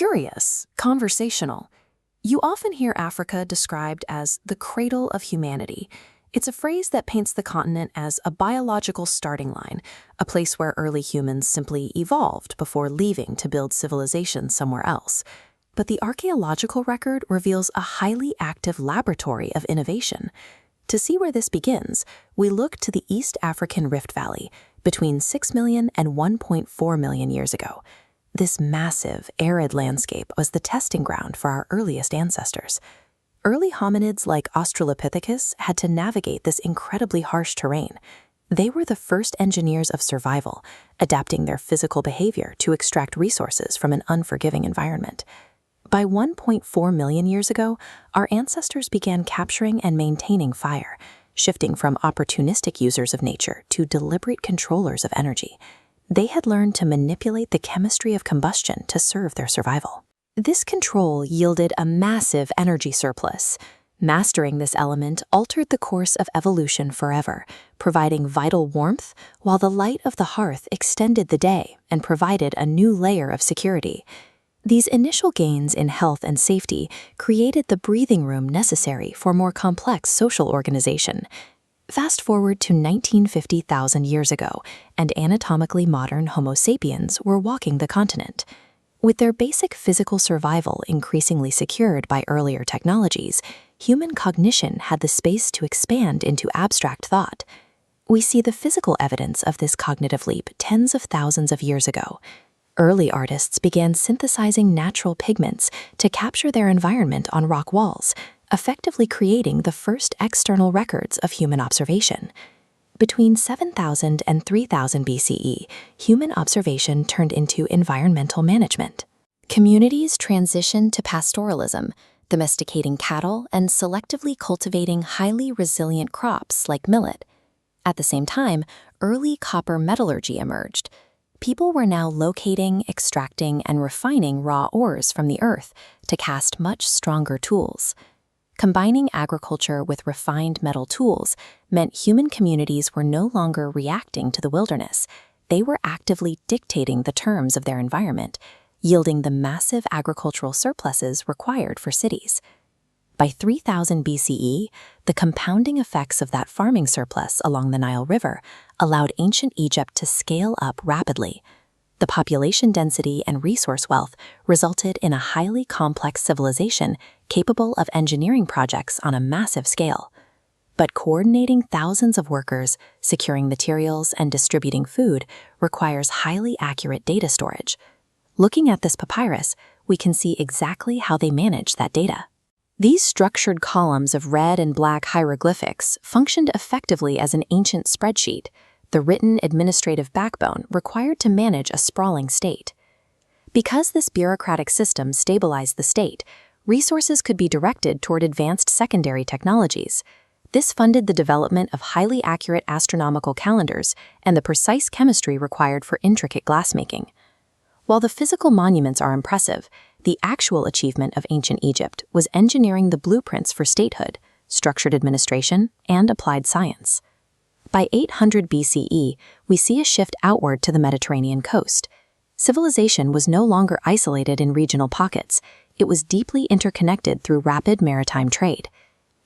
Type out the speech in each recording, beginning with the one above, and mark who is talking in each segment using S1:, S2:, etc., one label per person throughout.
S1: curious, conversational. You often hear Africa described as the cradle of humanity. It's a phrase that paints the continent as a biological starting line, a place where early humans simply evolved before leaving to build civilizations somewhere else. But the archaeological record reveals a highly active laboratory of innovation. To see where this begins, we look to the East African Rift Valley between 6 million and 1.4 million years ago. This massive, arid landscape was the testing ground for our earliest ancestors. Early hominids like Australopithecus had to navigate this incredibly harsh terrain. They were the first engineers of survival, adapting their physical behavior to extract resources from an unforgiving environment. By 1.4 million years ago, our ancestors began capturing and maintaining fire, shifting from opportunistic users of nature to deliberate controllers of energy. They had learned to manipulate the chemistry of combustion to serve their survival. This control yielded a massive energy surplus. Mastering this element altered the course of evolution forever, providing vital warmth while the light of the hearth extended the day and provided a new layer of security. These initial gains in health and safety created the breathing room necessary for more complex social organization. Fast forward to 1950,000 years ago, and anatomically modern Homo sapiens were walking the continent. With their basic physical survival increasingly secured by earlier technologies, human cognition had the space to expand into abstract thought. We see the physical evidence of this cognitive leap tens of thousands of years ago. Early artists began synthesizing natural pigments to capture their environment on rock walls, effectively creating the first external records of human observation. Between 7,000 and 3,000 BCE, human observation turned into environmental management. Communities transitioned to pastoralism, domesticating cattle and selectively cultivating highly resilient crops like millet. At the same time, early copper metallurgy emerged. People were now locating, extracting, and refining raw ores from the earth to cast much stronger tools. Combining agriculture with refined metal tools meant human communities were no longer reacting to the wilderness. They were actively dictating the terms of their environment, yielding the massive agricultural surpluses required for cities. By 3000 BCE, the compounding effects of that farming surplus along the Nile River allowed ancient Egypt to scale up rapidly. The population density and resource wealth resulted in a highly complex civilization capable of engineering projects on a massive scale. But coordinating thousands of workers, securing materials, and distributing food requires highly accurate data storage. Looking at this papyrus, we can see exactly how they managed that data. These structured columns of red and black hieroglyphics functioned effectively as an ancient spreadsheet, the written administrative backbone required to manage a sprawling state. Because this bureaucratic system stabilized the state, resources could be directed toward advanced secondary technologies. This funded the development of highly accurate astronomical calendars and the precise chemistry required for intricate glassmaking. While the physical monuments are impressive, the actual achievement of ancient Egypt was engineering the blueprints for statehood, structured administration, and applied science. By 800 BCE, we see a shift outward to the Mediterranean coast. Civilization was no longer isolated in regional pockets. It was deeply interconnected through rapid maritime trade.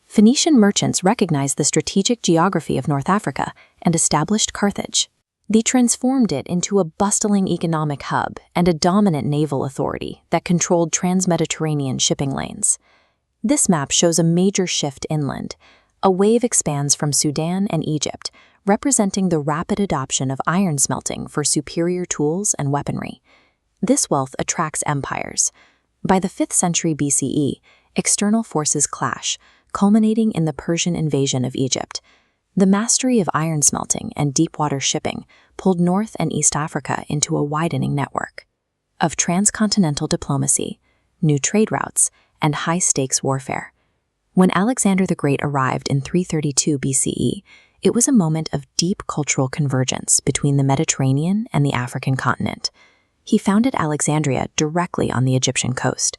S1: Phoenician merchants recognized the strategic geography of North Africa and established Carthage. They transformed it into a bustling economic hub and a dominant naval authority that controlled trans-Mediterranean shipping lanes. This map shows a major shift inland. A wave expands from Sudan and Egypt, representing the rapid adoption of iron smelting for superior tools and weaponry. This wealth attracts empires. By the 5th century BCE, external forces clash, culminating in the Persian invasion of Egypt. The mastery of iron smelting and deep-water shipping pulled North and East Africa into a widening network of transcontinental diplomacy, new trade routes, and high-stakes warfare. When Alexander the Great arrived in 332 BCE, it was a moment of deep cultural convergence between the Mediterranean and the African continent. He founded Alexandria directly on the Egyptian coast.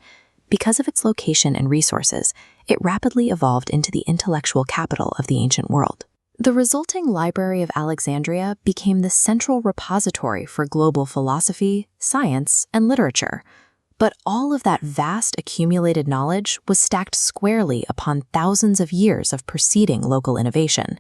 S1: Because of its location and resources, it rapidly evolved into the intellectual capital of the ancient world. The resulting Library of Alexandria became the central repository for global philosophy, science, and literature. But all of that vast accumulated knowledge was stacked squarely upon thousands of years of preceding local innovation.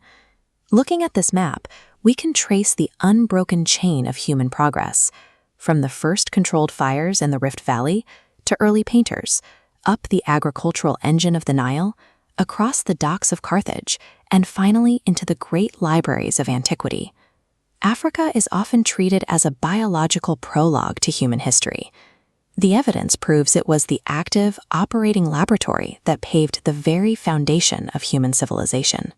S1: Looking at this map, we can trace the unbroken chain of human progress, from the first controlled fires in the Rift Valley to early painters, up the agricultural engine of the Nile, across the docks of Carthage, and finally into the great libraries of antiquity. Africa is often treated as a biological prologue to human history. The evidence proves it was the active, operating laboratory that paved the very foundation of human civilization.